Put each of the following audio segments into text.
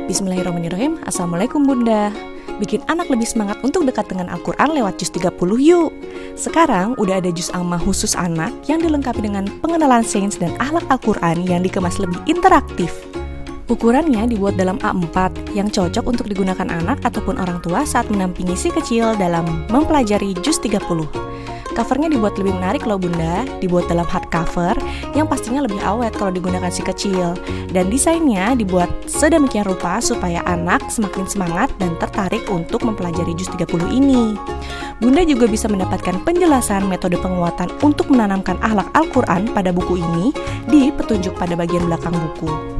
Bismillahirrahmanirrahim. Assalamualaikum Bunda. Bikin anak lebih semangat untuk dekat dengan Al-Quran lewat juz 30 yuk. Sekarang udah ada juz amma khusus anak yang dilengkapi dengan pengenalan sains dan akhlak Al-Quran yang dikemas lebih interaktif. Ukurannya dibuat dalam A4 yang cocok untuk digunakan anak ataupun orang tua saat mendampingi si kecil dalam mempelajari juz 30. Covernya dibuat lebih menarik loh Bunda, dibuat dalam hardcover yang pastinya lebih awet kalau digunakan si kecil. Dan desainnya dibuat sedemikian rupa supaya anak semakin semangat dan tertarik untuk mempelajari juz 30 ini. Bunda juga bisa mendapatkan penjelasan metode penguatan untuk menanamkan akhlak Al-Quran pada buku ini di petunjuk pada bagian belakang buku.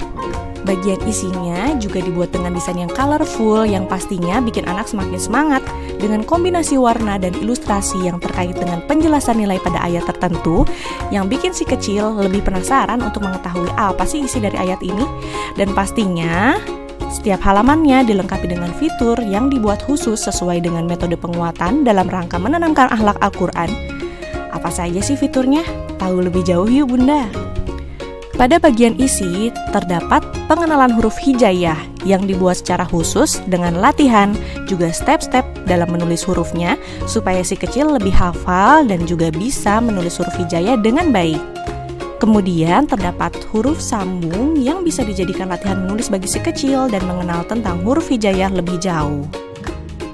Bagian isinya juga dibuat dengan desain yang colorful yang pastinya bikin anak semakin semangat dengan kombinasi warna dan ilustrasi yang terkait dengan penjelasan nilai pada ayat tertentu yang bikin si kecil lebih penasaran untuk mengetahui apa sih isi dari ayat ini. Dan pastinya setiap halamannya dilengkapi dengan fitur yang dibuat khusus sesuai dengan metode penguatan dalam rangka menanamkan akhlak Al-Quran. Apa saja sih fiturnya? Tahu lebih jauh yuk Bunda. Pada bagian isi terdapat pengenalan huruf hijaiyah yang dibuat secara khusus dengan latihan juga step-step dalam menulis hurufnya supaya si kecil lebih hafal dan juga bisa menulis huruf hijaiyah dengan baik. Kemudian terdapat huruf sambung yang bisa dijadikan latihan menulis bagi si kecil dan mengenal tentang huruf hijaiyah lebih jauh.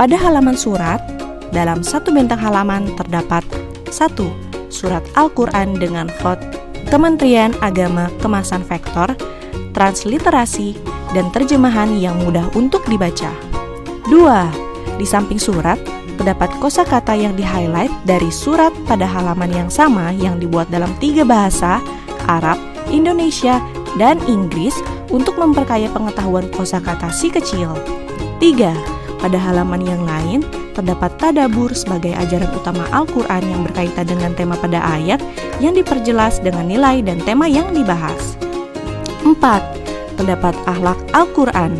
Pada halaman surat, dalam satu bentang halaman terdapat 1. Surat Al-Quran dengan font Kementerian Agama kemasan vektor, transliterasi, dan terjemahan yang mudah untuk dibaca. 2. Di samping surat, terdapat kosakata yang di-highlight dari surat pada halaman yang sama yang dibuat dalam 3 bahasa, Arab, Indonesia, dan Inggris untuk memperkaya pengetahuan kosakata si kecil. 3. Pada halaman yang lain, terdapat tadabur sebagai ajaran utama Al-Quran yang berkaitan dengan tema pada ayat yang diperjelas dengan nilai dan tema yang dibahas. 4. Terdapat akhlak Al-Quran,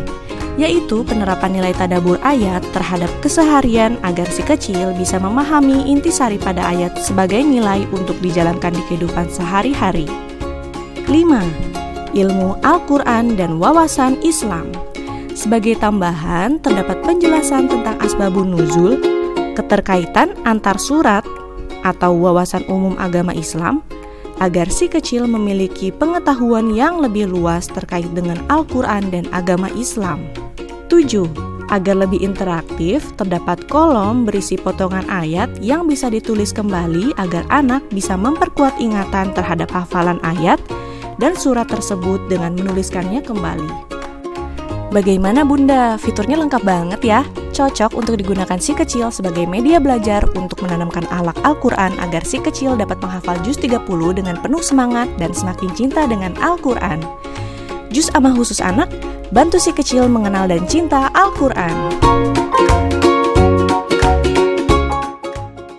yaitu penerapan nilai tadabur ayat terhadap keseharian agar si kecil bisa memahami intisari pada ayat sebagai nilai untuk dijalankan di kehidupan sehari-hari. 5. Ilmu Al-Quran dan wawasan Islam. Sebagai tambahan, terdapat penjelasan tentang asbabun nuzul, keterkaitan antar surat atau wawasan umum agama Islam, agar si kecil memiliki pengetahuan yang lebih luas terkait dengan Al-Quran dan agama Islam. 7. Agar lebih interaktif, terdapat kolom berisi potongan ayat yang bisa ditulis kembali agar anak bisa memperkuat ingatan terhadap hafalan ayat dan surat tersebut dengan menuliskannya kembali. Bagaimana Bunda? Fiturnya lengkap banget ya. Cocok untuk digunakan si kecil sebagai media belajar untuk menanamkan akhlak Al-Quran agar si kecil dapat menghafal juz 30 dengan penuh semangat dan semakin cinta dengan Al-Quran. Juz amma khusus anak, bantu si kecil mengenal dan cinta Al-Quran.